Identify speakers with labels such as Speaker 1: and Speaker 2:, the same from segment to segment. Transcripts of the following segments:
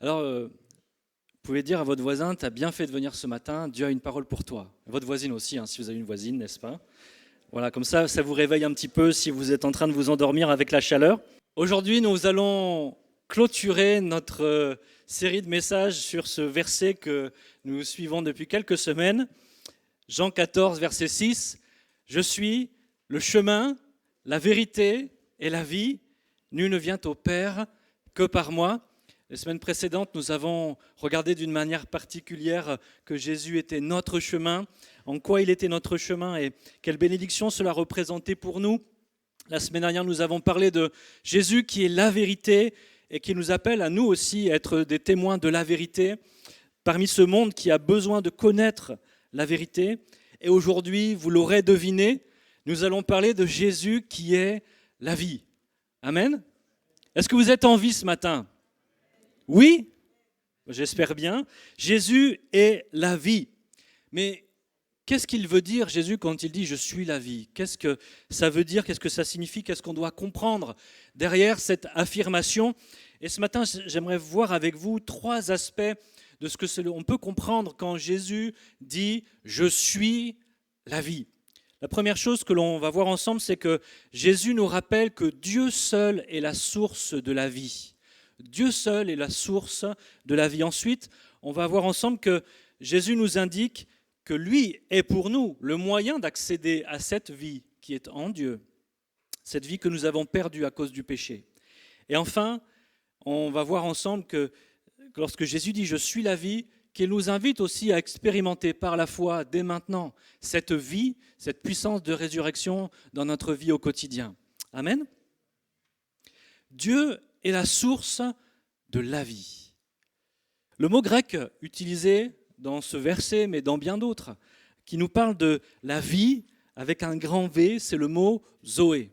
Speaker 1: Alors, vous pouvez dire à votre voisin, tu as bien fait de venir ce matin, Dieu a une parole pour toi. Votre voisine aussi, si vous avez une voisine, n'est-ce pas? Voilà, comme ça vous réveille un petit peu si vous êtes en train de vous endormir avec la chaleur. Aujourd'hui, nous allons clôturer notre série de messages sur ce verset que nous suivons depuis quelques semaines. Jean 14, verset 6. « Je suis le chemin, la vérité et la vie. Nul ne vient au Père que par moi. » Les semaines précédentes, nous avons regardé d'une manière particulière que Jésus était notre chemin, en quoi il était notre chemin et quelle bénédiction cela représentait pour nous. La semaine dernière, nous avons parlé de Jésus qui est la vérité et qui nous appelle à nous aussi être des témoins de la vérité parmi ce monde qui a besoin de connaître la vérité. Et aujourd'hui, vous l'aurez deviné, nous allons parler de Jésus qui est la vie. Amen. Est-ce que vous êtes en vie ce matin ? Oui, j'espère bien. Jésus est la vie. Mais qu'est-ce qu'il veut dire, Jésus, quand il dit « je suis la vie » ? Qu'est-ce que ça veut dire ? Qu'est-ce que ça signifie ? Qu'est-ce qu'on doit comprendre derrière cette affirmation ? Et ce matin, j'aimerais voir avec vous 3 aspects de ce que on peut comprendre quand Jésus dit « je suis la vie ». La première chose que l'on va voir ensemble, c'est que Jésus nous rappelle que Dieu seul est la source de la vie. Dieu seul est la source de la vie. Ensuite, on va voir ensemble que Jésus nous indique que lui est pour nous le moyen d'accéder à cette vie qui est en Dieu, cette vie que nous avons perdue à cause du péché. Et enfin, on va voir ensemble que lorsque Jésus dit « je suis la vie », qu'il nous invite aussi à expérimenter par la foi dès maintenant cette vie, cette puissance de résurrection dans notre vie au quotidien. Amen. Dieu est la source de la vie. Le mot grec utilisé dans ce verset, mais dans bien d'autres, qui nous parle de la vie avec un grand V, c'est le mot Zoé.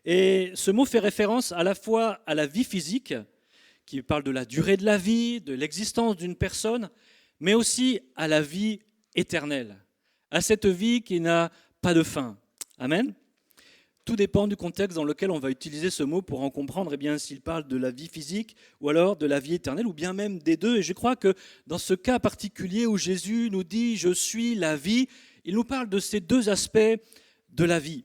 Speaker 1: Et ce mot fait référence à la fois à la vie physique, qui parle de la durée de la vie, de l'existence d'une personne, mais aussi à la vie éternelle, à cette vie qui n'a pas de fin. Amen. Tout dépend du contexte dans lequel on va utiliser ce mot pour en comprendre s'il parle de la vie physique ou alors de la vie éternelle ou bien même des deux. Et je crois que dans ce cas particulier où Jésus nous dit « je suis la vie », il nous parle de ces 2 aspects de la vie.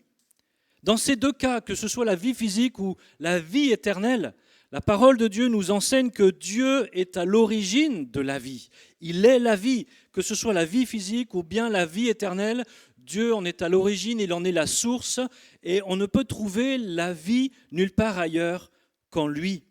Speaker 1: Dans ces 2 cas, que ce soit la vie physique ou la vie éternelle, la parole de Dieu nous enseigne que Dieu est à l'origine de la vie. Il est la vie, que ce soit la vie physique ou bien la vie éternelle. Dieu en est à l'origine, il en est la source et on ne peut trouver la vie nulle part ailleurs qu'en lui.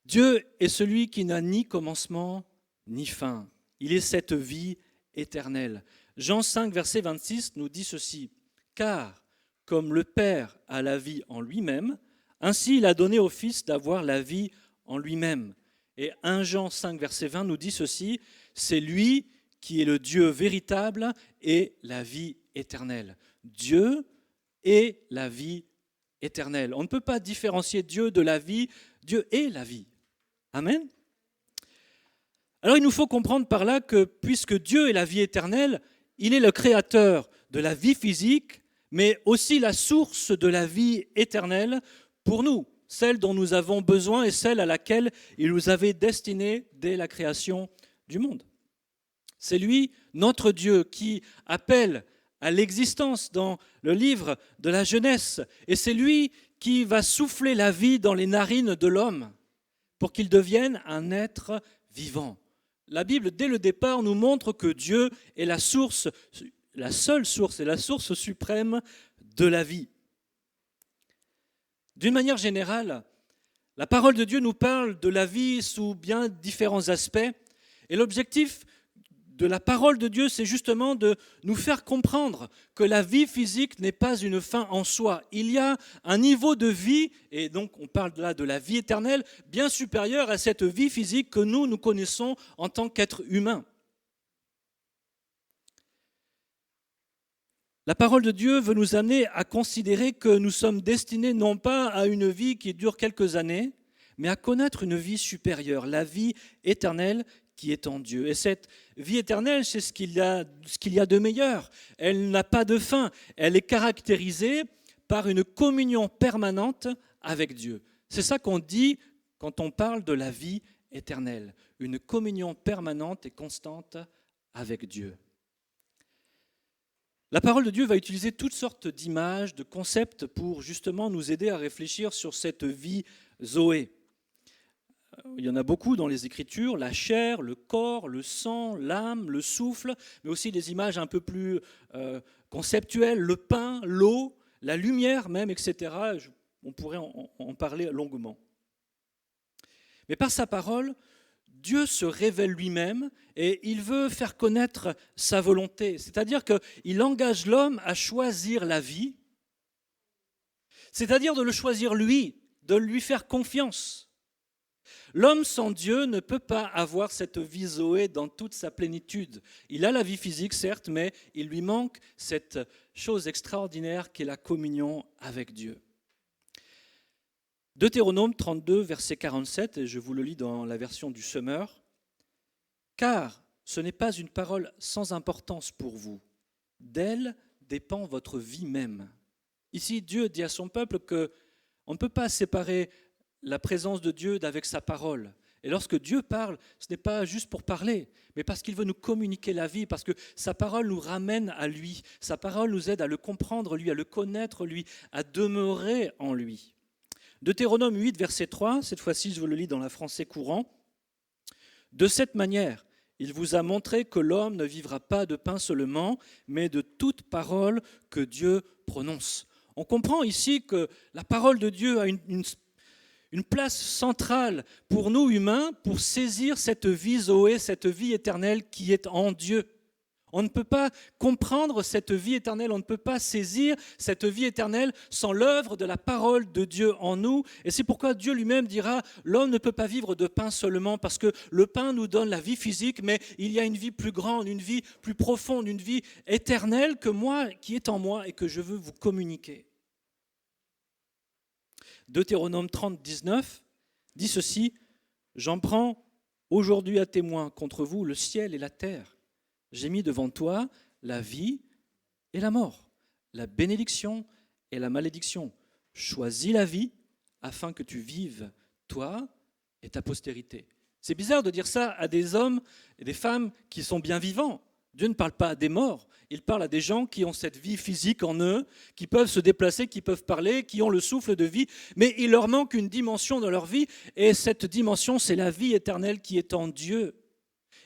Speaker 1: Dieu est celui qui n'a ni commencement ni fin. Il est cette vie éternelle. Jean 5, verset 26 nous dit ceci. « Car comme le Père a la vie en lui-même, ainsi il a donné au Fils d'avoir la vie en lui-même. » Et 1 Jean 5, verset 20 nous dit ceci. « C'est lui qui est le Dieu véritable et la vie éternelle. » Dieu est la vie éternelle. On ne peut pas différencier Dieu de la vie. Dieu est la vie. Amen. Alors il nous faut comprendre par là que puisque Dieu est la vie éternelle, il est le créateur de la vie physique, mais aussi la source de la vie éternelle pour nous, celle dont nous avons besoin et celle à laquelle il nous avait destinés dès la création du monde. C'est lui, notre Dieu, qui appelle à l'existence dans le livre de la Genèse. Et c'est lui qui va souffler la vie dans les narines de l'homme pour qu'il devienne un être vivant. La Bible, dès le départ, nous montre que Dieu est la source, la seule source et la source suprême de la vie. D'une manière générale, la parole de Dieu nous parle de la vie sous bien différents aspects. Et l'objectif de la parole de Dieu, c'est justement de nous faire comprendre que la vie physique n'est pas une fin en soi. Il y a un niveau de vie, et donc on parle là de la vie éternelle, bien supérieur à cette vie physique que nous connaissons en tant qu'êtres humains. La parole de Dieu veut nous amener à considérer que nous sommes destinés non pas à une vie qui dure quelques années, mais à connaître une vie supérieure, la vie éternelle qui est en Dieu. Et cette vie éternelle, c'est ce qu'il y a de meilleur. Elle n'a pas de fin. Elle est caractérisée par une communion permanente avec Dieu. C'est ça qu'on dit quand on parle de la vie éternelle, une communion permanente et constante avec Dieu. La parole de Dieu va utiliser toutes sortes d'images, de concepts pour justement nous aider à réfléchir sur cette vie Zoé. Il y en a beaucoup dans les Écritures, la chair, le corps, le sang, l'âme, le souffle, mais aussi des images un peu plus conceptuelles, le pain, l'eau, la lumière même, etc. On pourrait en parler longuement. Mais par sa parole, Dieu se révèle lui-même et il veut faire connaître sa volonté. C'est-à-dire qu'il engage l'homme à choisir la vie, c'est-à-dire de le choisir lui, de lui faire confiance. L'homme sans Dieu ne peut pas avoir cette vie Zoé dans toute sa plénitude. Il a la vie physique, certes, mais il lui manque cette chose extraordinaire qui est la communion avec Dieu. Deutéronome 32, verset 47, et je vous le lis dans la version du Semeur. « Car ce n'est pas une parole sans importance pour vous. D'elle dépend votre vie même. » Ici, Dieu dit à son peuple qu'on ne peut pas séparer la présence de Dieu d'avec sa parole. Et lorsque Dieu parle, ce n'est pas juste pour parler, mais parce qu'il veut nous communiquer la vie, parce que sa parole nous ramène à lui. Sa parole nous aide à le comprendre, lui, à le connaître, lui, à demeurer en lui. Deutéronome 8, verset 3, cette fois-ci je vous le lis dans la français courant. « De cette manière, il vous a montré que l'homme ne vivra pas de pain seulement, mais de toute parole que Dieu prononce. » On comprend ici que la parole de Dieu a une place centrale pour nous humains pour saisir cette vie Zoé, cette vie éternelle qui est en Dieu. On ne peut pas comprendre cette vie éternelle, on ne peut pas saisir cette vie éternelle sans l'œuvre de la parole de Dieu en nous. Et c'est pourquoi Dieu lui-même dira, l'homme ne peut pas vivre de pain seulement, parce que le pain nous donne la vie physique, mais il y a une vie plus grande, une vie plus profonde, une vie éternelle que moi, qui est en moi et que je veux vous communiquer. Deutéronome 30, 19 dit ceci, « J'en prends aujourd'hui à témoin contre vous le ciel et la terre. J'ai mis devant toi la vie et la mort, la bénédiction et la malédiction. Choisis la vie afin que tu vives, toi et ta postérité. » C'est bizarre de dire ça à des hommes et des femmes qui sont bien vivants. Dieu ne parle pas à des morts, il parle à des gens qui ont cette vie physique en eux, qui peuvent se déplacer, qui peuvent parler, qui ont le souffle de vie, mais il leur manque une dimension dans leur vie, et cette dimension, c'est la vie éternelle qui est en Dieu.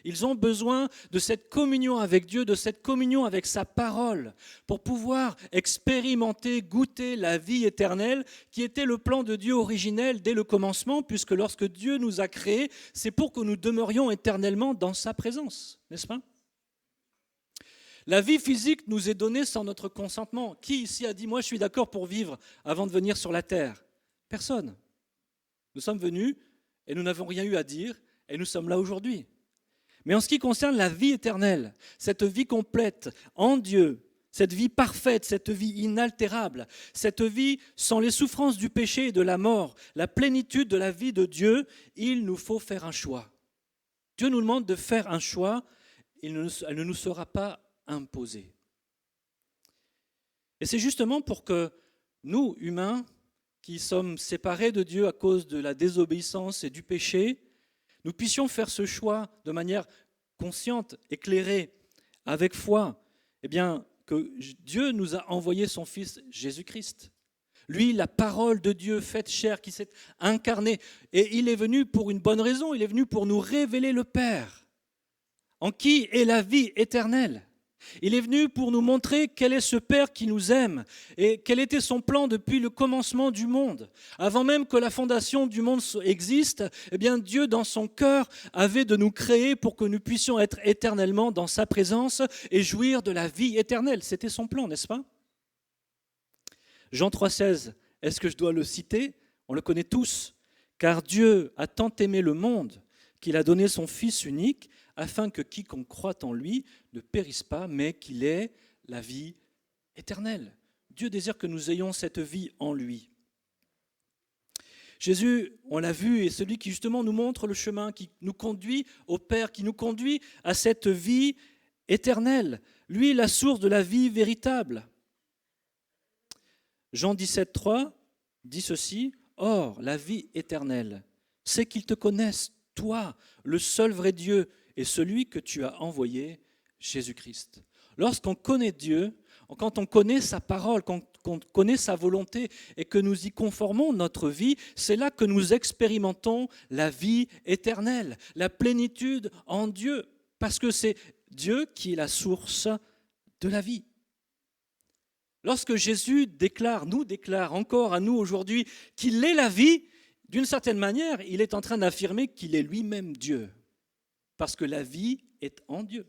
Speaker 1: Ils ont besoin de cette communion avec Dieu, de cette communion avec sa parole, pour pouvoir expérimenter, goûter la vie éternelle qui était le plan de Dieu originel dès le commencement, puisque lorsque Dieu nous a créés, c'est pour que nous demeurions éternellement dans sa présence, n'est-ce pas ? La vie physique nous est donnée sans notre consentement. Qui ici a dit « moi je suis d'accord pour vivre avant de venir sur la terre » ? Personne. Nous sommes venus et nous n'avons rien eu à dire et nous sommes là aujourd'hui. Mais en ce qui concerne la vie éternelle, cette vie complète en Dieu, cette vie parfaite, cette vie inaltérable, cette vie sans les souffrances du péché et de la mort, la plénitude de la vie de Dieu, il nous faut faire un choix. Dieu nous demande de faire un choix, elle ne nous sera pas imposée. Et c'est justement pour que nous, humains, qui sommes séparés de Dieu à cause de la désobéissance et du péché, nous puissions faire ce choix de manière consciente, éclairée, avec foi, eh bien, que Dieu nous a envoyé son Fils Jésus-Christ. Lui, la parole de Dieu faite chair qui s'est incarnée. Et il est venu pour une bonne raison, il est venu pour nous révéler le Père, en qui est la vie éternelle. Il est venu pour nous montrer quel est ce Père qui nous aime et quel était son plan depuis le commencement du monde. Avant même que la fondation du monde existe, eh bien Dieu dans son cœur avait de nous créer pour que nous puissions être éternellement dans sa présence et jouir de la vie éternelle. C'était son plan, n'est-ce pas ? Jean 3,16, est-ce que je dois le citer ? On le connaît tous. Car Dieu a tant aimé le monde qu'il a donné son Fils unique afin que quiconque croit en lui ne périsse pas, mais qu'il ait la vie éternelle. Dieu désire que nous ayons cette vie en lui. Jésus, on l'a vu, est celui qui justement nous montre le chemin, qui nous conduit au Père, qui nous conduit à cette vie éternelle. Lui, la source de la vie véritable. Jean 17,3 dit ceci, « Or, la vie éternelle, c'est qu'ils te connaissent, toi, le seul vrai Dieu, et celui que tu as envoyé, Jésus-Christ. Lorsqu'on connaît Dieu, quand on connaît sa parole, quand on connaît sa volonté et que nous y conformons notre vie, c'est là que nous expérimentons la vie éternelle, la plénitude en Dieu, parce que c'est Dieu qui est la source de la vie. Lorsque Jésus nous déclare encore à nous aujourd'hui qu'il est la vie, d'une certaine manière, il est en train d'affirmer qu'il est lui-même Dieu, parce que la vie est en Dieu.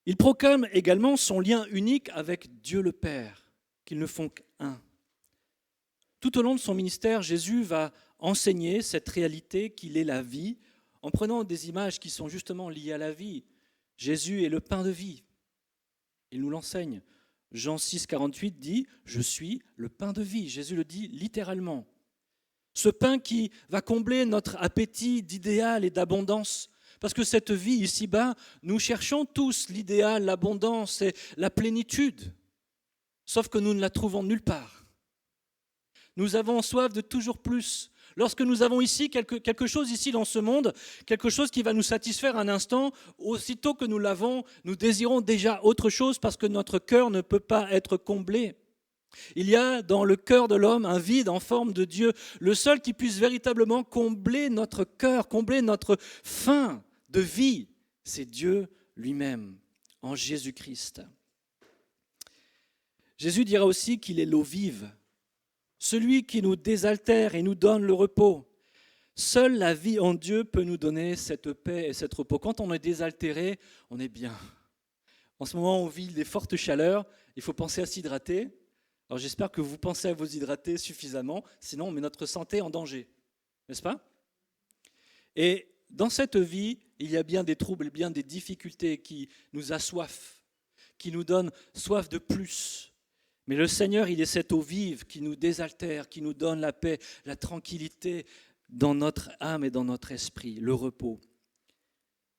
Speaker 1: Il proclame également son lien unique avec Dieu le Père, qu'ils ne font qu'un. Tout au long de son ministère, Jésus va enseigner cette réalité qu'il est la vie, en prenant des images qui sont justement liées à la vie. Jésus est le pain de vie. Il nous l'enseigne. Jean 6, 48 dit « Je suis le pain de vie ». Jésus le dit littéralement. Ce pain qui va combler notre appétit d'idéal et d'abondance. Parce que cette vie ici-bas, nous cherchons tous l'idéal, l'abondance et la plénitude. Sauf que nous ne la trouvons nulle part. Nous avons soif de toujours plus. Lorsque nous avons ici quelque chose ici dans ce monde, quelque chose qui va nous satisfaire un instant, aussitôt que nous l'avons, nous désirons déjà autre chose parce que notre cœur ne peut pas être comblé. Il y a dans le cœur de l'homme un vide en forme de Dieu, le seul qui puisse véritablement combler notre cœur, combler notre faim de vie, c'est Dieu lui-même, en Jésus-Christ. Jésus dira aussi qu'il est l'eau vive, celui qui nous désaltère et nous donne le repos. Seule la vie en Dieu peut nous donner cette paix et ce repos. Quand on est désaltéré, on est bien. En ce moment, on vit des fortes chaleurs, il faut penser à s'hydrater. Alors j'espère que vous pensez à vous hydrater suffisamment, sinon on met notre santé en danger, n'est-ce pas? Et dans cette vie, il y a bien des troubles, bien des difficultés qui nous assoiffent, qui nous donnent soif de plus. Mais le Seigneur, il est cette eau vive qui nous désaltère, qui nous donne la paix, la tranquillité dans notre âme et dans notre esprit, le repos.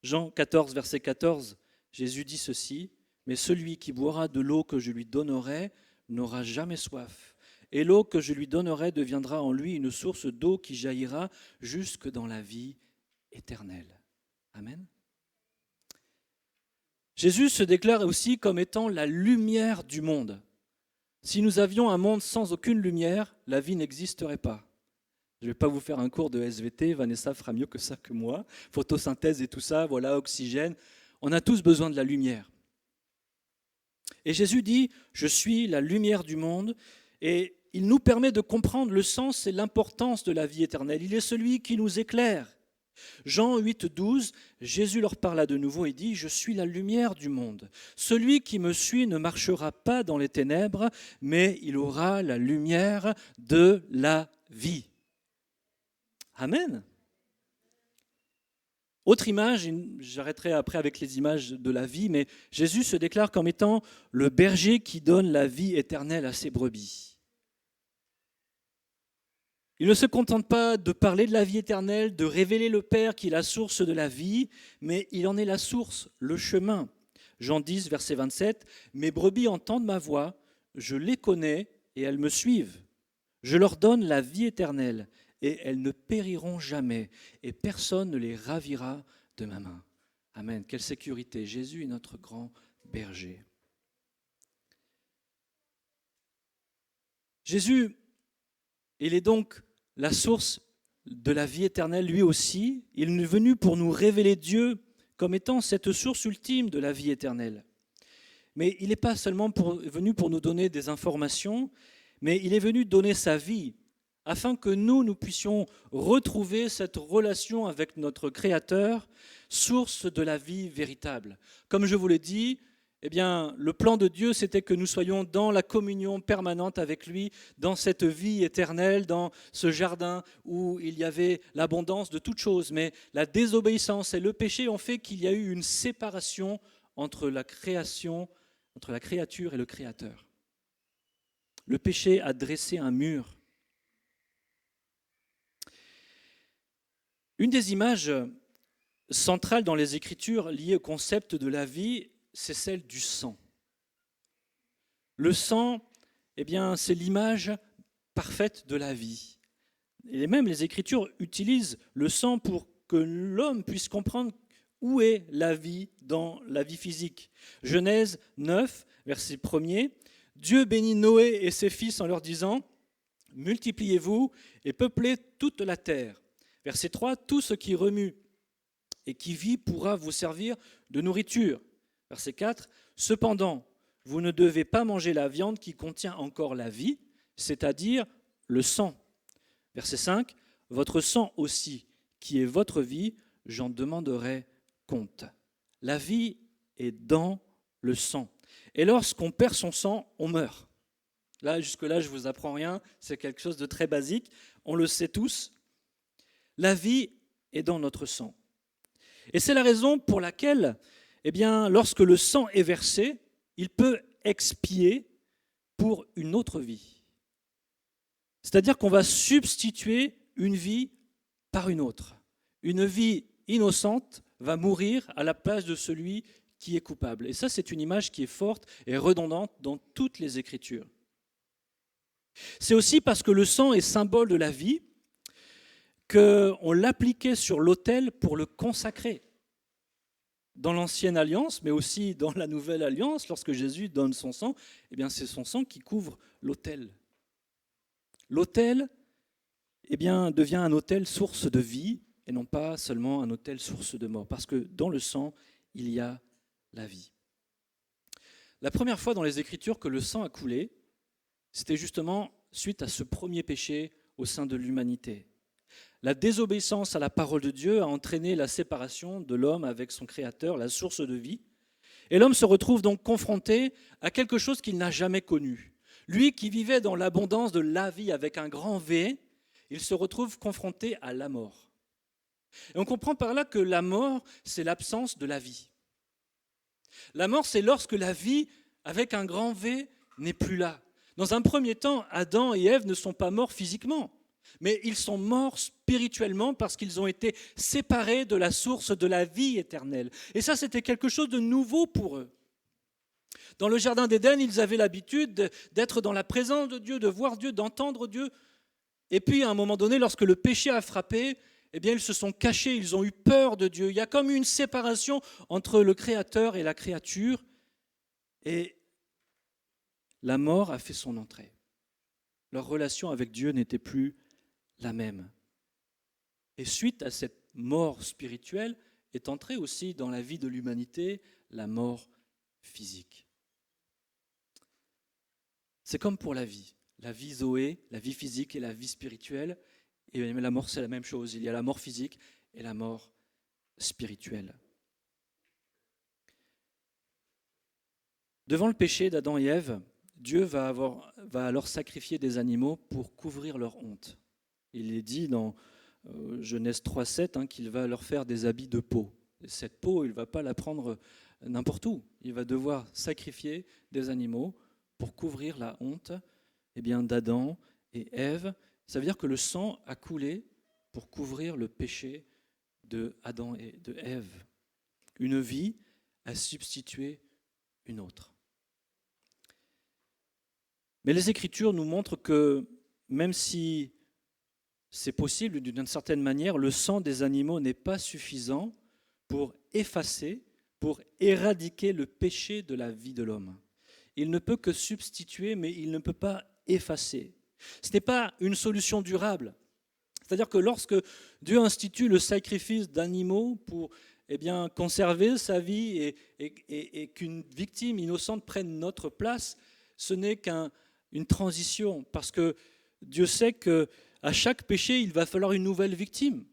Speaker 1: Jean 14, verset 14, Jésus dit ceci, « Mais celui qui boira de l'eau que je lui donnerai n'aura jamais soif. Et l'eau que je lui donnerai deviendra en lui une source d'eau qui jaillira jusque dans la vie éternelle. » Amen. Jésus se déclare aussi comme étant la lumière du monde. Si nous avions un monde sans aucune lumière, la vie n'existerait pas. Je ne vais pas vous faire un cours de SVT, Vanessa fera mieux que ça que moi, photosynthèse et tout ça, voilà, oxygène. On a tous besoin de la lumière. Et Jésus dit, je suis la lumière du monde, et il nous permet de comprendre le sens et l'importance de la vie éternelle. Il est celui qui nous éclaire. Jean 8, 12, Jésus leur parla de nouveau et dit, je suis la lumière du monde. Celui qui me suit ne marchera pas dans les ténèbres, mais il aura la lumière de la vie. Amen. Autre image, j'arrêterai après avec les images de la vie, mais Jésus se déclare comme étant le berger qui donne la vie éternelle à ses brebis. Il ne se contente pas de parler de la vie éternelle, de révéler le Père qui est la source de la vie, mais il en est la source, le chemin. Jean 10, verset 27, « Mes brebis entendent ma voix, je les connais et elles me suivent. Je leur donne la vie éternelle et elles ne périront jamais et personne ne les ravira de ma main. » Amen. Quelle sécurité. Jésus est notre grand berger. Jésus, il est donc la source de la vie éternelle lui aussi. Il est venu pour nous révéler Dieu comme étant cette source ultime de la vie éternelle. Mais il n'est pas seulement venu pour nous donner des informations, mais il est venu donner sa vie afin que nous puissions retrouver cette relation avec notre Créateur, source de la vie véritable. Comme je vous l'ai dit, eh bien, le plan de Dieu, c'était que nous soyons dans la communion permanente avec lui, dans cette vie éternelle, dans ce jardin où il y avait l'abondance de toutes choses. Mais la désobéissance et le péché ont fait qu'il y a eu une séparation entre la création, entre la créature et le Créateur. Le péché a dressé un mur. Une des images centrales dans les Écritures liées au concept de la vie, c'est celle du sang. Le sang, eh bien, c'est l'image parfaite de la vie. Et même les Écritures utilisent le sang pour que l'homme puisse comprendre où est la vie dans la vie physique. Genèse 9, verset 1er, Dieu bénit Noé et ses fils en leur disant « Multipliez-vous et peuplez toute la terre. » Verset 3, « Tout ce qui remue et qui vit pourra vous servir de nourriture. » Verset 4, « Cependant, vous ne devez pas manger la viande qui contient encore la vie, c'est-à-dire le sang. » Verset 5, « Votre sang aussi, qui est votre vie, j'en demanderai compte. » La vie est dans le sang. Et lorsqu'on perd son sang, on meurt. Là, jusque-là, je ne vous apprends rien, c'est quelque chose de très basique, on le sait tous. La vie est dans notre sang. Et c'est la raison pour laquelle, lorsque le sang est versé, il peut expier pour une autre vie. C'est-à-dire qu'on va substituer une vie par une autre. Une vie innocente va mourir à la place de celui qui est coupable. Et ça, c'est une image qui est forte et redondante dans toutes les Écritures. C'est aussi parce que le sang est symbole de la vie qu'on l'appliquait sur l'autel pour le consacrer. Dans l'Ancienne Alliance, mais aussi dans la Nouvelle Alliance, lorsque Jésus donne son sang, c'est son sang qui couvre l'autel. L'autel devient un autel source de vie et non pas seulement un autel source de mort, parce que dans le sang, il y a la vie. La première fois dans les Écritures que le sang a coulé, c'était justement suite à ce premier péché au sein de l'humanité. La désobéissance à la parole de Dieu a entraîné la séparation de l'homme avec son Créateur, la source de vie. Et l'homme se retrouve donc confronté à quelque chose qu'il n'a jamais connu. Lui qui vivait dans l'abondance de la vie avec un grand V, il se retrouve confronté à la mort. Et on comprend par là que la mort, c'est l'absence de la vie. La mort, c'est lorsque la vie, avec un grand V, n'est plus là. Dans un premier temps, Adam et Ève ne sont pas morts physiquement, mais ils sont morts spirituellement parce qu'ils ont été séparés de la source de la vie éternelle. Et ça, c'était quelque chose de nouveau pour eux. Dans le jardin d'Éden, ils avaient l'habitude d'être dans la présence de Dieu, de voir Dieu, d'entendre Dieu. Et puis, à un moment donné, lorsque le péché a frappé, ils se sont cachés, ils ont eu peur de Dieu. Il y a comme une séparation entre le Créateur et la créature. Et la mort a fait son entrée. Leur relation avec Dieu n'était plus la même. Et suite à cette mort spirituelle, est entrée aussi dans la vie de l'humanité la mort physique. C'est comme pour la vie Zoé, la vie physique et la vie spirituelle. Et la mort, c'est la même chose. Il y a la mort physique et la mort spirituelle. Devant le péché d'Adam et Ève, Dieu va alors sacrifier des animaux pour couvrir leur honte. Il est dit dans Genèse 3,7 qu'il va leur faire des habits de peau. Et cette peau, il ne va pas la prendre n'importe où. Il va devoir sacrifier des animaux pour couvrir la honte d'Adam et Ève. Ça veut dire que le sang a coulé pour couvrir le péché de Adam et de Ève. Une vie a substitué une autre. Mais les Écritures nous montrent que même si c'est possible d'une certaine manière, le sang des animaux n'est pas suffisant pour effacer, pour éradiquer le péché de la vie de l'homme. Il ne peut que substituer, mais il ne peut pas effacer. Ce n'est pas une solution durable. C'est-à-dire que lorsque Dieu institue le sacrifice d'animaux pour conserver sa vie et qu'une victime innocente prenne notre place, ce n'est qu'une transition, parce que Dieu sait qu'à chaque péché, il va falloir une nouvelle victime.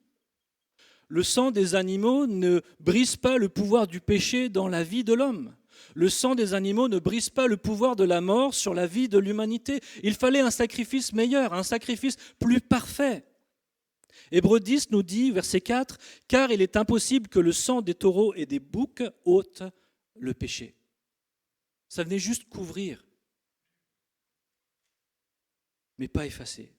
Speaker 1: Le sang des animaux ne brise pas le pouvoir du péché dans la vie de l'homme. Le sang des animaux ne brise pas le pouvoir de la mort sur la vie de l'humanité. Il fallait un sacrifice meilleur, un sacrifice plus parfait. Hébreux 10 nous dit, verset 4, « Car il est impossible que le sang des taureaux et des boucs ôte le péché. » Ça venait juste couvrir, mais pas effacer.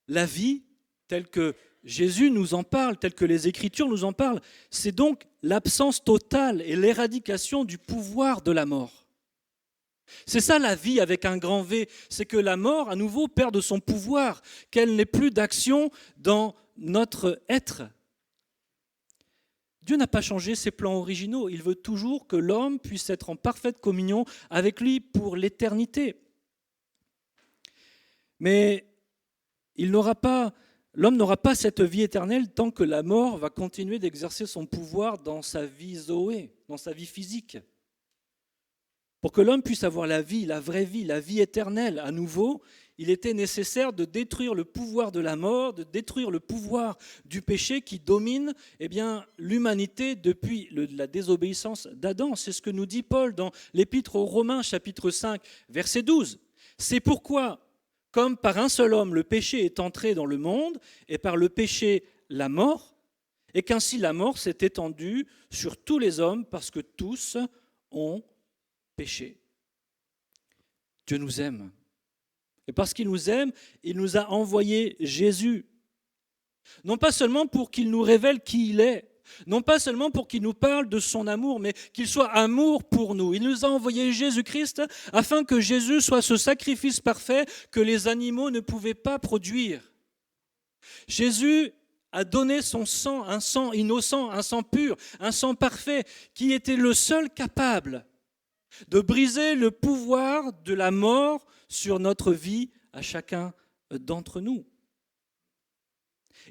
Speaker 1: La vie, telle que Jésus nous en parle, telle que les Écritures nous en parlent, c'est donc l'absence totale et l'éradication du pouvoir de la mort. C'est ça la vie avec un grand V, c'est que la mort à nouveau perd son pouvoir, qu'elle n'ait plus d'action dans notre être. Dieu n'a pas changé ses plans originaux, il veut toujours que l'homme puisse être en parfaite communion avec lui pour l'éternité. Mais l'homme n'aura pas cette vie éternelle tant que la mort va continuer d'exercer son pouvoir dans sa vie zoé, dans sa vie physique. Pour que l'homme puisse avoir la vie, la vraie vie, la vie éternelle à nouveau, il était nécessaire de détruire le pouvoir de la mort, de détruire le pouvoir du péché qui domine l'humanité depuis la désobéissance d'Adam. C'est ce que nous dit Paul dans l'Épître aux Romains, chapitre 5, verset 12. C'est pourquoi, comme par un seul homme, le péché est entré dans le monde, et par le péché, la mort, et qu'ainsi la mort s'est étendue sur tous les hommes parce que tous ont péché. Dieu nous aime. Et parce qu'il nous aime, il nous a envoyé Jésus. Non pas seulement pour qu'il nous révèle qui il est, non pas seulement pour qu'il nous parle de son amour, mais qu'il soit amour pour nous. Il nous a envoyé Jésus-Christ afin que Jésus soit ce sacrifice parfait que les animaux ne pouvaient pas produire. Jésus a donné son sang, un sang innocent, un sang pur, un sang parfait, qui était le seul capable de briser le pouvoir de la mort sur notre vie à chacun d'entre nous.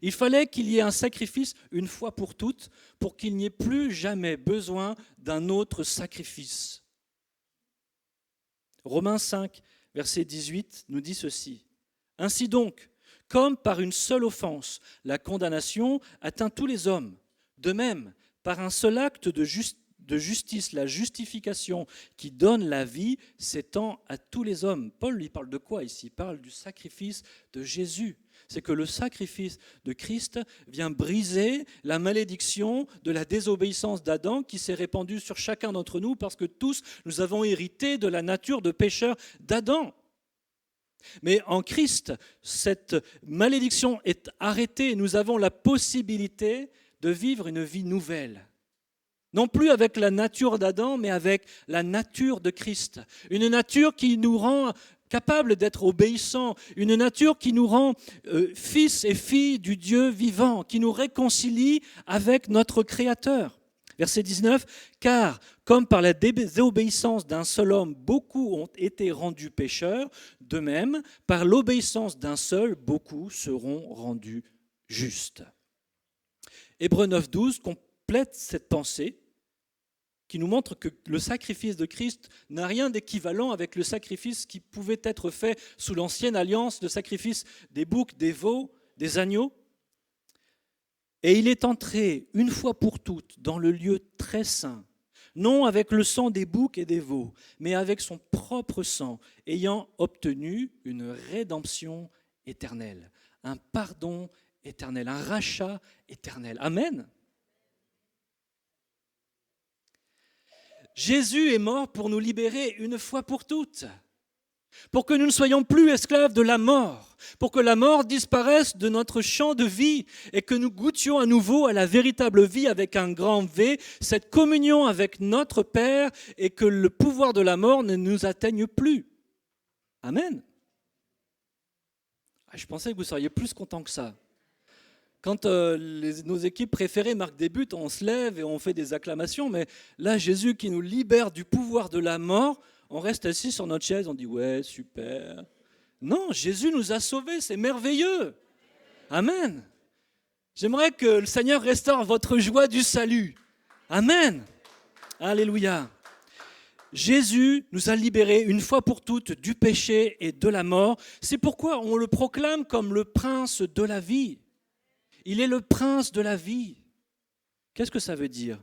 Speaker 1: Il fallait qu'il y ait un sacrifice une fois pour toutes pour qu'il n'y ait plus jamais besoin d'un autre sacrifice. Romains 5, verset 18 nous dit ceci. Ainsi donc, comme par une seule offense, la condamnation atteint tous les hommes, de même, par un seul acte de justice, la justification qui donne la vie s'étend à tous les hommes. Paul lui parle de quoi ici ? Il parle du sacrifice de Jésus. C'est que le sacrifice de Christ vient briser la malédiction de la désobéissance d'Adam qui s'est répandue sur chacun d'entre nous parce que tous nous avons hérité de la nature de pécheur d'Adam. Mais en Christ, cette malédiction est arrêtée et nous avons la possibilité de vivre une vie nouvelle. Non plus avec la nature d'Adam, mais avec la nature de Christ. Une nature qui nous rend capables d'être obéissants, une nature qui nous rend fils et filles du Dieu vivant, qui nous réconcilie avec notre Créateur. Verset 19, « Car comme par la désobéissance d'un seul homme, beaucoup ont été rendus pécheurs, de même, par l'obéissance d'un seul, beaucoup seront rendus justes. » Hébreux 9, 12 complète cette pensée qui nous montre que le sacrifice de Christ n'a rien d'équivalent avec le sacrifice qui pouvait être fait sous l'ancienne alliance, le sacrifice des boucs, des veaux, des agneaux. Et il est entré une fois pour toutes dans le lieu très saint, non avec le sang des boucs et des veaux, mais avec son propre sang, ayant obtenu une rédemption éternelle, un pardon éternel, un rachat éternel. Amen. Jésus est mort pour nous libérer une fois pour toutes, pour que nous ne soyons plus esclaves de la mort, pour que la mort disparaisse de notre champ de vie et que nous goûtions à nouveau à la véritable vie avec un grand V, cette communion avec notre Père et que le pouvoir de la mort ne nous atteigne plus. Amen. Je pensais que vous seriez plus contents que ça. Quand nos équipes préférées marquent des buts, on se lève et on fait des acclamations, mais là, Jésus qui nous libère du pouvoir de la mort, on reste assis sur notre chaise, on dit « ouais, super ». Non, Jésus nous a sauvés, c'est merveilleux. Amen. J'aimerais que le Seigneur restaure votre joie du salut. Amen. Alléluia. Jésus nous a libérés une fois pour toutes du péché et de la mort. C'est pourquoi on le proclame comme le prince de la vie. Il est le prince de la vie. Qu'est-ce que ça veut dire ?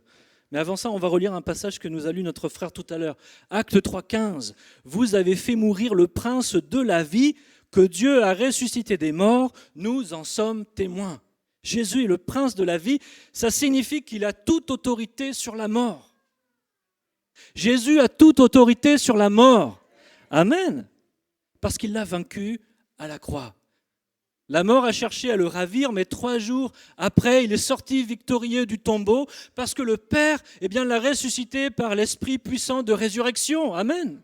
Speaker 1: Mais avant ça, on va relire un passage que nous a lu notre frère tout à l'heure. Acte 3, 15. Vous avez fait mourir le prince de la vie que Dieu a ressuscité des morts. Nous en sommes témoins. Jésus est le prince de la vie. Ça signifie qu'il a toute autorité sur la mort. Jésus a toute autorité sur la mort. Amen. Parce qu'il l'a vaincu à la croix. La mort a cherché à le ravir, mais 3 jours après, il est sorti victorieux du tombeau parce que le Père l'a ressuscité par l'Esprit puissant de résurrection. Amen.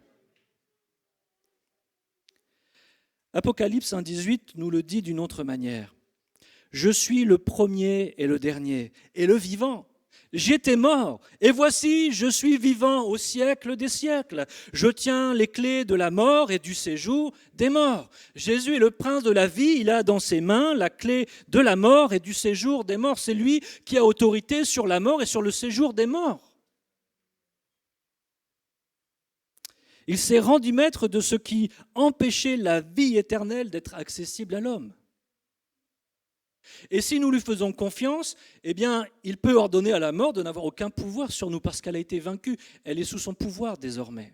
Speaker 1: Apocalypse 1,18 nous le dit d'une autre manière. Je suis le premier et le dernier, et le vivant. J'étais mort, et voici, je suis vivant au siècle des siècles. Je tiens les clés de la mort et du séjour des morts. Jésus est le prince de la vie, il a dans ses mains la clé de la mort et du séjour des morts. C'est lui qui a autorité sur la mort et sur le séjour des morts. Il s'est rendu maître de ce qui empêchait la vie éternelle d'être accessible à l'homme. Et si nous lui faisons confiance, eh bien, il peut ordonner à la mort de n'avoir aucun pouvoir sur nous parce qu'elle a été vaincue. Elle est sous son pouvoir désormais.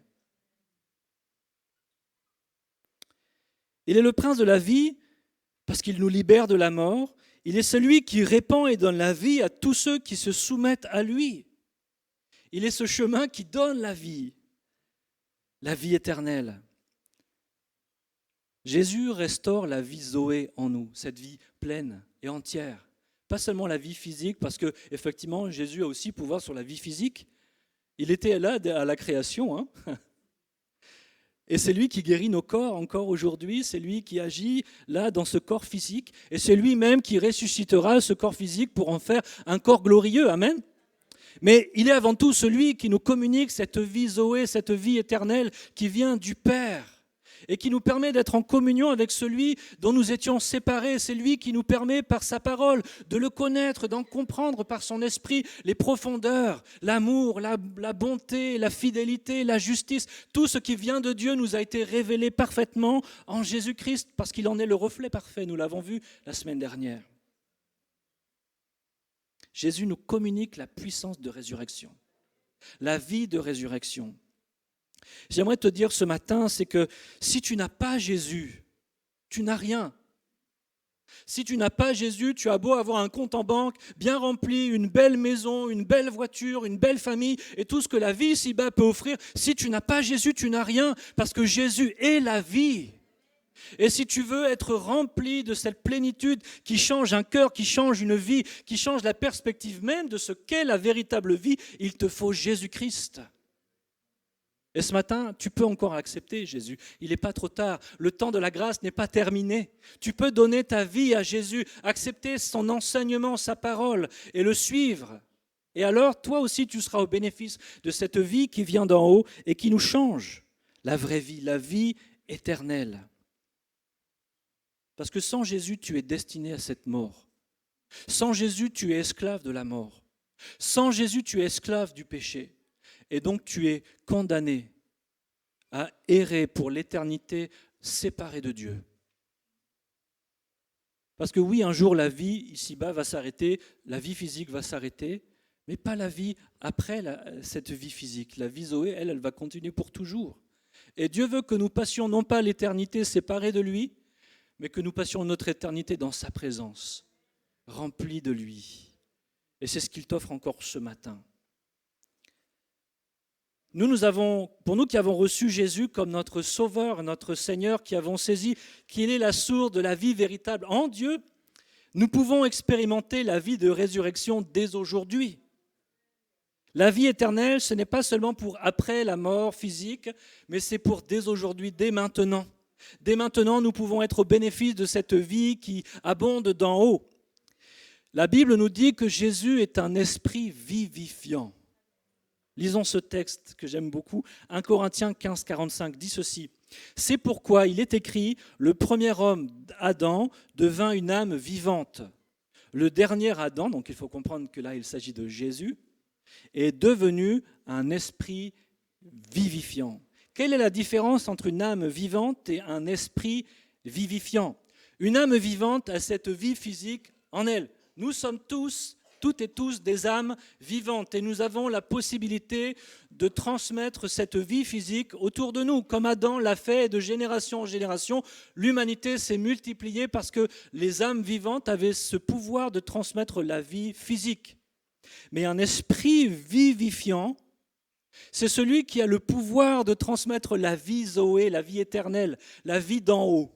Speaker 1: Il est le prince de la vie parce qu'il nous libère de la mort. Il est celui qui répand et donne la vie à tous ceux qui se soumettent à lui. Il est ce chemin qui donne la vie éternelle. Jésus restaure la vie Zoé en nous, cette vie pleine et entière. Pas seulement la vie physique, parce que effectivement Jésus a aussi pouvoir sur la vie physique. Il était là à la création. Hein. Et c'est lui qui guérit nos corps encore aujourd'hui, c'est lui qui agit là dans ce corps physique, et c'est lui-même qui ressuscitera ce corps physique pour en faire un corps glorieux. Amen. Mais il est avant tout celui qui nous communique cette vie Zoé, cette vie éternelle qui vient du Père et qui nous permet d'être en communion avec celui dont nous étions séparés. C'est lui qui nous permet par sa parole de le connaître, d'en comprendre par son esprit les profondeurs, l'amour, la bonté, la fidélité, la justice. Tout ce qui vient de Dieu nous a été révélé parfaitement en Jésus-Christ parce qu'il en est le reflet parfait. Nous l'avons vu la semaine dernière. Jésus nous communique la puissance de résurrection, la vie de résurrection. J'aimerais te dire ce matin, c'est que si tu n'as pas Jésus, tu n'as rien. Si tu n'as pas Jésus, tu as beau avoir un compte en banque bien rempli, une belle maison, une belle voiture, une belle famille et tout ce que la vie ici-bas peut offrir. Si tu n'as pas Jésus, tu n'as rien parce que Jésus est la vie. Et si tu veux être rempli de cette plénitude qui change un cœur, qui change une vie, qui change la perspective même de ce qu'est la véritable vie, il te faut Jésus-Christ. Et ce matin, tu peux encore accepter Jésus. Il n'est pas trop tard. Le temps de la grâce n'est pas terminé. Tu peux donner ta vie à Jésus, accepter son enseignement, sa parole et le suivre. Et alors, toi aussi, tu seras au bénéfice de cette vie qui vient d'en haut et qui nous change. La vraie vie, la vie éternelle. Parce que sans Jésus, tu es destiné à cette mort. Sans Jésus, tu es esclave de la mort. Sans Jésus, tu es esclave du péché. Et donc, tu es condamné à errer pour l'éternité séparé de Dieu. Parce que oui, un jour, la vie ici-bas va s'arrêter, la vie physique va s'arrêter, mais pas la vie après cette vie physique. La vie Zoé, elle va continuer pour toujours. Et Dieu veut que nous passions non pas l'éternité séparée de lui, mais que nous passions notre éternité dans sa présence, remplie de lui. Et c'est ce qu'il t'offre encore ce matin. Pour nous qui avons reçu Jésus comme notre Sauveur, notre Seigneur, qui avons saisi qu'il est la source de la vie véritable en Dieu, nous pouvons expérimenter la vie de résurrection dès aujourd'hui. La vie éternelle, ce n'est pas seulement pour après la mort physique, mais c'est pour dès aujourd'hui, dès maintenant. Dès maintenant, nous pouvons être au bénéfice de cette vie qui abonde d'en haut. La Bible nous dit que Jésus est un esprit vivifiant. Lisons ce texte que j'aime beaucoup. 1 Corinthiens 15, 45 dit ceci. « C'est pourquoi il est écrit, le premier homme, Adam, devint une âme vivante. Le dernier Adam, donc il faut comprendre que là il s'agit de Jésus, est devenu un esprit vivifiant. » Quelle est la différence entre une âme vivante et un esprit vivifiant ? Une âme vivante a cette vie physique en elle. Nous sommes toutes et tous des âmes vivantes et nous avons la possibilité de transmettre cette vie physique autour de nous. Comme Adam l'a fait de génération en génération, l'humanité s'est multipliée parce que les âmes vivantes avaient ce pouvoir de transmettre la vie physique. Mais un esprit vivifiant, c'est celui qui a le pouvoir de transmettre la vie Zoé, la vie éternelle, la vie d'en haut.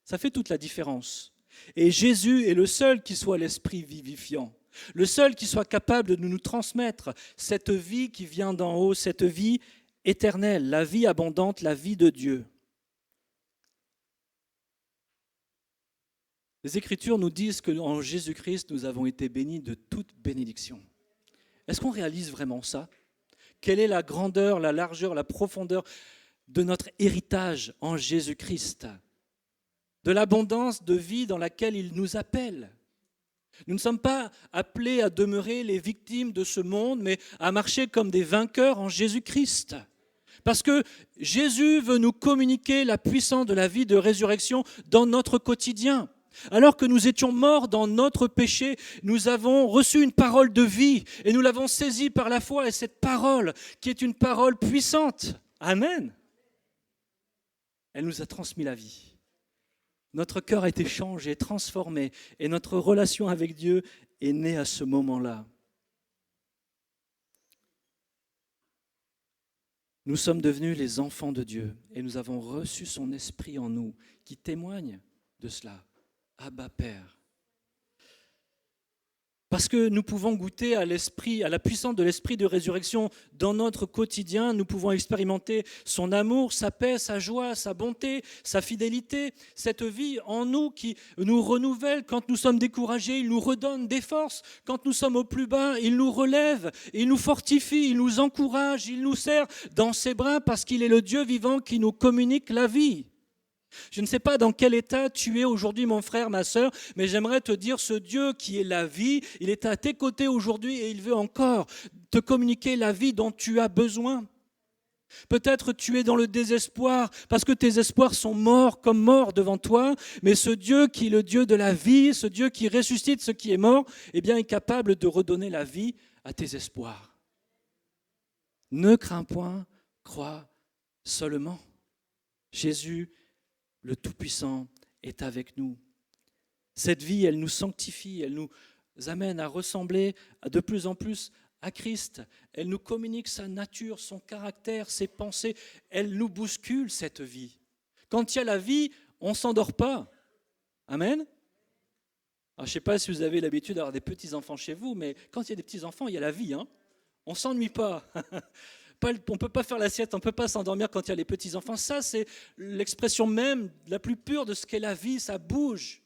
Speaker 1: Ça fait toute la différence. Et Jésus est le seul qui soit l'esprit vivifiant, le seul qui soit capable de nous transmettre cette vie qui vient d'en haut, cette vie éternelle, la vie abondante, la vie de Dieu. Les Écritures nous disent qu'en Jésus-Christ, nous avons été bénis de toute bénédiction. Est-ce qu'on réalise vraiment ça? Quelle est la grandeur, la largeur, la profondeur de notre héritage en Jésus-Christ? De l'abondance de vie dans laquelle il nous appelle. Nous ne sommes pas appelés à demeurer les victimes de ce monde, mais à marcher comme des vainqueurs en Jésus-Christ. Parce que Jésus veut nous communiquer la puissance de la vie de résurrection dans notre quotidien. Alors que nous étions morts dans notre péché, nous avons reçu une parole de vie et nous l'avons saisie par la foi. Et cette parole, qui est une parole puissante, Amen, elle nous a transmis la vie. Notre cœur a été changé, transformé, et notre relation avec Dieu est née à ce moment-là. Nous sommes devenus les enfants de Dieu et nous avons reçu son esprit en nous qui témoigne de cela. Abba Père. Parce que nous pouvons goûter à la puissance de l'esprit de résurrection dans notre quotidien, nous pouvons expérimenter son amour, sa paix, sa joie, sa bonté, sa fidélité, cette vie en nous qui nous renouvelle. Quand nous sommes découragés, il nous redonne des forces. Quand nous sommes au plus bas, il nous relève, il nous fortifie, il nous encourage, il nous serre dans ses bras parce qu'il est le Dieu vivant qui nous communique la vie. Je ne sais pas dans quel état tu es aujourd'hui, mon frère, ma sœur, mais j'aimerais te dire, ce Dieu qui est la vie, il est à tes côtés aujourd'hui et il veut encore te communiquer la vie dont tu as besoin. Peut-être tu es dans le désespoir parce que tes espoirs sont morts comme morts devant toi, mais ce Dieu qui est le Dieu de la vie, ce Dieu qui ressuscite ce qui est mort, eh bien, est capable de redonner la vie à tes espoirs. Ne crains point, crois seulement. Jésus, le Tout-Puissant, est avec nous. Cette vie, elle nous sanctifie, elle nous amène à ressembler de plus en plus à Christ. Elle nous communique sa nature, son caractère, ses pensées. Elle nous bouscule, cette vie. Quand il y a la vie, on ne s'endort pas. Amen. Alors, je ne sais pas si vous avez l'habitude d'avoir des petits-enfants chez vous, mais quand il y a des petits-enfants, il y a la vie. On ne s'ennuie pas. On ne peut pas faire la sieste, on ne peut pas s'endormir quand il y a les petits-enfants. Ça, c'est l'expression même la plus pure de ce qu'est la vie, ça bouge.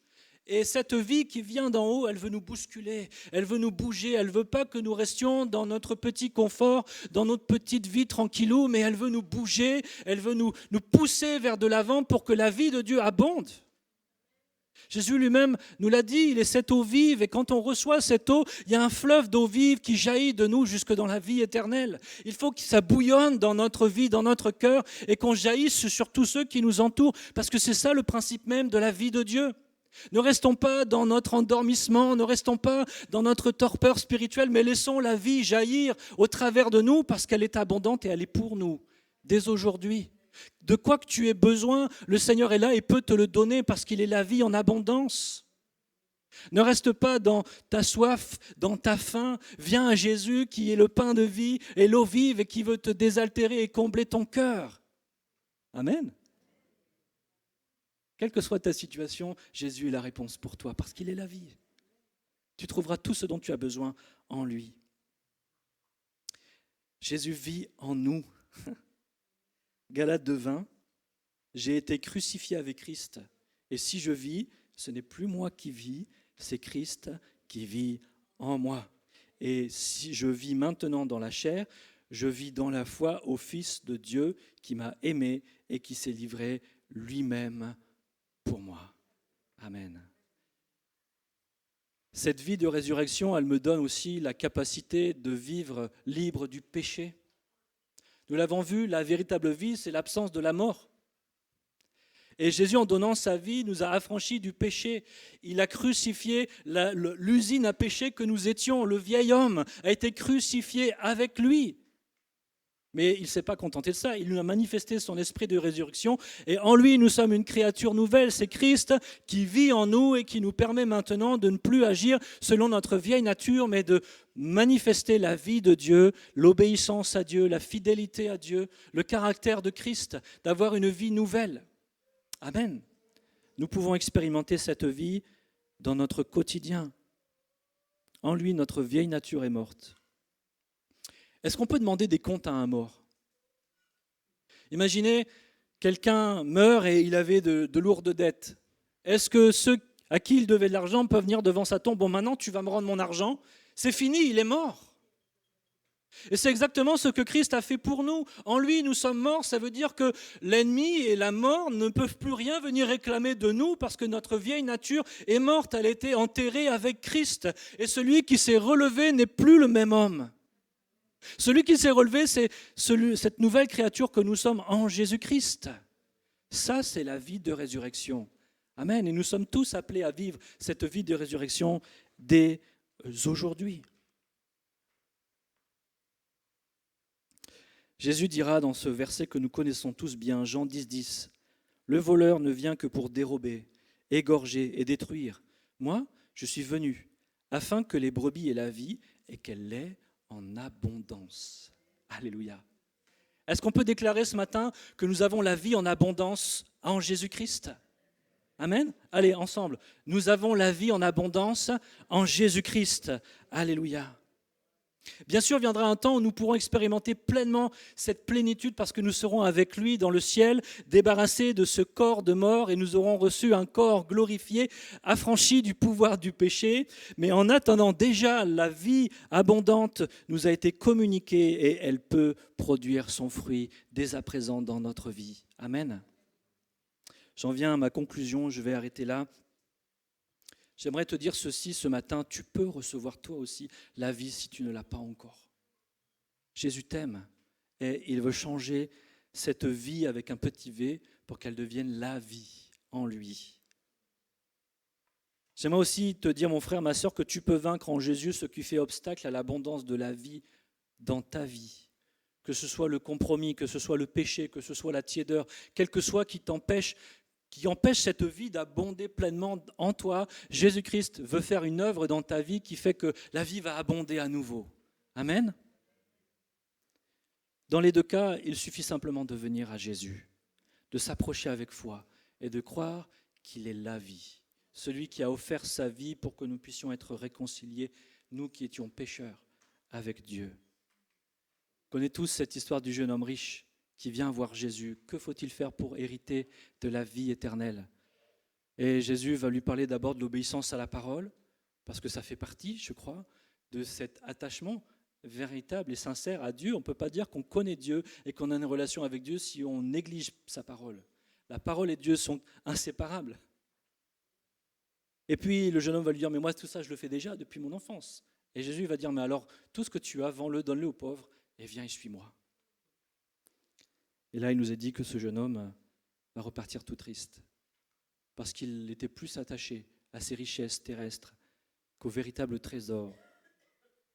Speaker 1: Et cette vie qui vient d'en haut, elle veut nous bousculer, elle veut nous bouger, elle ne veut pas que nous restions dans notre petit confort, dans notre petite vie tranquillou, mais elle veut nous bouger, elle veut nous pousser vers de l'avant pour que la vie de Dieu abonde. Jésus lui-même nous l'a dit, il est cette eau vive et quand on reçoit cette eau, il y a un fleuve d'eau vive qui jaillit de nous jusque dans la vie éternelle. Il faut que ça bouillonne dans notre vie, dans notre cœur et qu'on jaillisse sur tous ceux qui nous entourent parce que c'est ça le principe même de la vie de Dieu. Ne restons pas dans notre endormissement, ne restons pas dans notre torpeur spirituelle, mais laissons la vie jaillir au travers de nous parce qu'elle est abondante et elle est pour nous dès aujourd'hui. De quoi que tu aies besoin, le Seigneur est là et peut te le donner parce qu'il est la vie en abondance. Ne reste pas dans ta soif, dans ta faim. Viens à Jésus qui est le pain de vie et l'eau vive et qui veut te désaltérer et combler ton cœur. Amen. Quelle que soit ta situation, Jésus est la réponse pour toi parce qu'il est la vie. Tu trouveras tout ce dont tu as besoin en lui. Jésus vit en nous. Galates 2:20, j'ai été crucifié avec Christ, et si je vis, ce n'est plus moi qui vis, c'est Christ qui vit en moi. Et si je vis maintenant dans la chair, je vis dans la foi au Fils de Dieu qui m'a aimé et qui s'est livré lui-même pour moi. Amen. Cette vie de résurrection, elle me donne aussi la capacité de vivre libre du péché. Nous l'avons vu, la véritable vie, c'est l'absence de la mort. Et Jésus, en donnant sa vie, nous a affranchis du péché. Il a crucifié l'usine à péché que nous étions. Le vieil homme a été crucifié avec lui. Mais il ne s'est pas contenté de ça. Il nous a manifesté son esprit de résurrection. Et en lui, nous sommes une créature nouvelle. C'est Christ qui vit en nous et qui nous permet maintenant de ne plus agir selon notre vieille nature, mais de manifester la vie de Dieu, l'obéissance à Dieu, la fidélité à Dieu, le caractère de Christ, d'avoir une vie nouvelle. Amen. Nous pouvons expérimenter cette vie dans notre quotidien. En lui, notre vieille nature est morte. Est-ce qu'on peut demander des comptes à un mort? Imaginez, quelqu'un meurt et il avait de lourdes dettes. Est-ce que ceux À qui il devait de l'argent peut venir devant sa tombe. Bon, maintenant, tu vas me rendre mon argent. C'est fini, il est mort. Et c'est exactement ce que Christ a fait pour nous. En lui, nous sommes morts. Ça veut dire que l'ennemi et la mort ne peuvent plus rien venir réclamer de nous parce que notre vieille nature est morte. Elle a été enterrée avec Christ. Et celui qui s'est relevé n'est plus le même homme. Celui qui s'est relevé, c'est cette nouvelle créature que nous sommes en Jésus-Christ. Ça, c'est la vie de résurrection. Amen. Et nous sommes tous appelés à vivre cette vie de résurrection dès aujourd'hui. Jésus dira dans ce verset que nous connaissons tous bien, Jean 10, 10, « Le voleur ne vient que pour dérober, égorger et détruire. Moi, je suis venu afin que les brebis aient la vie et qu'elle l'ait en abondance. » Alléluia. Est-ce qu'on peut déclarer ce matin que nous avons la vie en abondance en Jésus-Christ ? Amen. Allez, ensemble. Nous avons la vie en abondance en Jésus-Christ. Alléluia. Bien sûr, viendra un temps où nous pourrons expérimenter pleinement cette plénitude parce que nous serons avec lui dans le ciel, débarrassés de ce corps de mort et nous aurons reçu un corps glorifié, affranchi du pouvoir du péché. Mais en attendant, déjà, la vie abondante nous a été communiquée et elle peut produire son fruit dès à présent dans notre vie. Amen. J'en viens à ma conclusion, je vais arrêter là. J'aimerais te dire ceci ce matin, tu peux recevoir toi aussi la vie si tu ne l'as pas encore. Jésus t'aime et il veut changer cette vie avec un petit V pour qu'elle devienne la vie en lui. J'aimerais aussi te dire, mon frère, ma sœur, que tu peux vaincre en Jésus ce qui fait obstacle à l'abondance de la vie dans ta vie. Que ce soit le compromis, que ce soit le péché, que ce soit la tiédeur, quel que soit qui empêche cette vie d'abonder pleinement en toi, Jésus-Christ veut faire une œuvre dans ta vie qui fait que la vie va abonder à nouveau. Amen. Dans les deux cas, il suffit simplement de venir à Jésus, de s'approcher avec foi et de croire qu'il est la vie, celui qui a offert sa vie pour que nous puissions être réconciliés, nous qui étions pécheurs, avec Dieu. Vous connaissez tous cette histoire du jeune homme riche qui vient voir Jésus. Que faut-il faire pour hériter de la vie éternelle ? Et Jésus va lui parler d'abord de l'obéissance à la parole, parce que ça fait partie, je crois, de cet attachement véritable et sincère à Dieu. On ne peut pas dire qu'on connaît Dieu et qu'on a une relation avec Dieu si on néglige sa parole. La parole et Dieu sont inséparables. Et puis le jeune homme va lui dire, mais moi tout ça je le fais déjà depuis mon enfance. Et Jésus va dire, mais alors tout ce que tu as, vends-le, donne-le aux pauvres et viens et suis-moi. Et là, il nous est dit que ce jeune homme va repartir tout triste, parce qu'il était plus attaché à ses richesses terrestres qu'au véritable trésor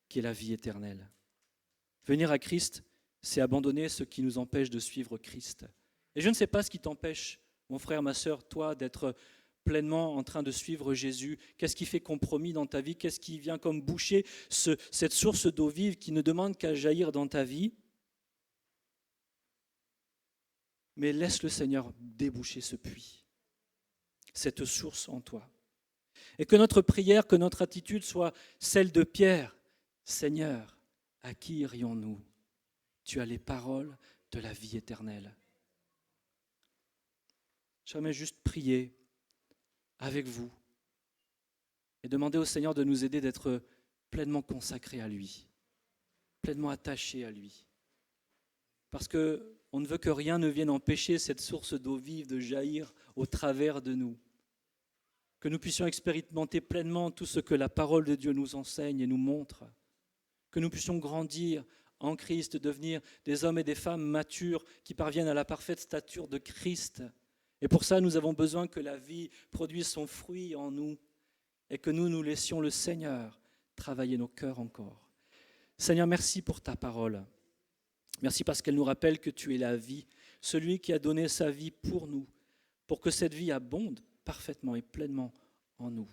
Speaker 1: qui est la vie éternelle. Venir à Christ, c'est abandonner ce qui nous empêche de suivre Christ. Et je ne sais pas ce qui t'empêche, mon frère, ma sœur, toi, d'être pleinement en train de suivre Jésus. Qu'est-ce qui fait compromis dans ta vie ? Qu'est-ce qui vient comme boucher cette source d'eau vive qui ne demande qu'à jaillir dans ta vie ? Mais laisse le Seigneur déboucher ce puits, cette source en toi. Et que notre prière, que notre attitude soit celle de Pierre. Seigneur, à qui irions-nous ? Tu as les paroles de la vie éternelle. J'aimerais juste prier avec vous et demander au Seigneur de nous aider d'être pleinement consacrés à lui, pleinement attachés à lui. Parce qu'on ne veut que rien ne vienne empêcher cette source d'eau vive de jaillir au travers de nous. Que nous puissions expérimenter pleinement tout ce que la parole de Dieu nous enseigne et nous montre. Que nous puissions grandir en Christ, devenir des hommes et des femmes matures qui parviennent à la parfaite stature de Christ. Et pour ça, nous avons besoin que la vie produise son fruit en nous et que nous laissions le Seigneur travailler nos cœurs encore. Seigneur, merci pour ta parole. Merci parce qu'elle nous rappelle que tu es la vie, celui qui a donné sa vie pour nous, pour que cette vie abonde parfaitement et pleinement en nous.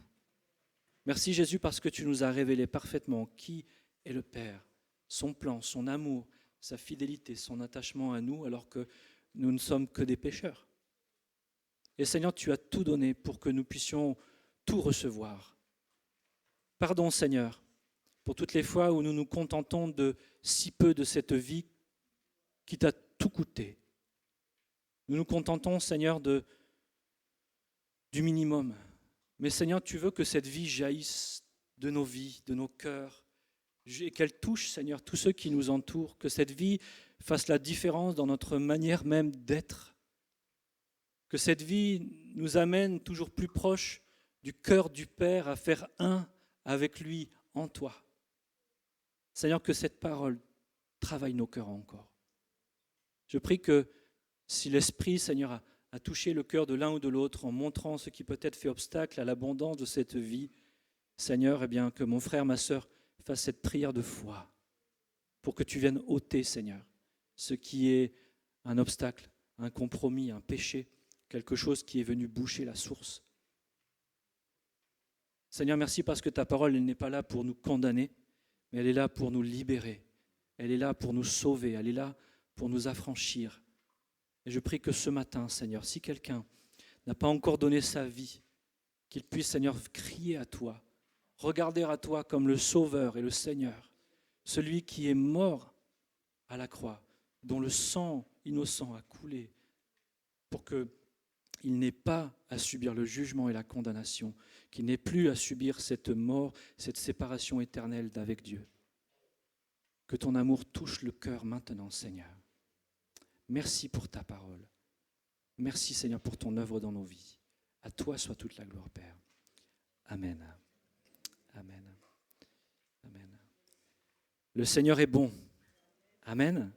Speaker 1: Merci Jésus parce que tu nous as révélé parfaitement qui est le Père, son plan, son amour, sa fidélité, son attachement à nous alors que nous ne sommes que des pécheurs. Et Seigneur, tu as tout donné pour que nous puissions tout recevoir. Pardon Seigneur pour toutes les fois où nous nous contentons de si peu de cette vie qui t'a tout coûté. Nous nous contentons, Seigneur, du minimum. Mais Seigneur, tu veux que cette vie jaillisse de nos vies, de nos cœurs, et qu'elle touche, Seigneur, tous ceux qui nous entourent, que cette vie fasse la différence dans notre manière même d'être, que cette vie nous amène toujours plus proche du cœur du Père à faire un avec lui en toi. Seigneur, que cette parole travaille nos cœurs encore. Je prie que si l'Esprit, Seigneur, a touché le cœur de l'un ou de l'autre en montrant ce qui peut-être fait obstacle à l'abondance de cette vie, Seigneur, eh bien, que mon frère, ma sœur fasse cette prière de foi pour que tu viennes ôter, Seigneur, ce qui est un obstacle, un compromis, un péché, quelque chose qui est venu boucher la source. Seigneur, merci parce que ta parole, elle n'est pas là pour nous condamner, mais elle est là pour nous libérer. Elle est là pour nous sauver. Elle est là pour nous affranchir. Et je prie que ce matin, Seigneur, si quelqu'un n'a pas encore donné sa vie, qu'il puisse, Seigneur, crier à toi, regarder à toi comme le Sauveur et le Seigneur, celui qui est mort à la croix, dont le sang innocent a coulé pour qu'il n'ait pas à subir le jugement et la condamnation, qu'il n'ait plus à subir cette mort, cette séparation éternelle d'avec Dieu. Que ton amour touche le cœur maintenant, Seigneur. Merci pour ta parole. Merci, Seigneur, pour ton œuvre dans nos vies. À toi soit toute la gloire, Père. Amen. Amen. Amen. Le Seigneur est bon. Amen.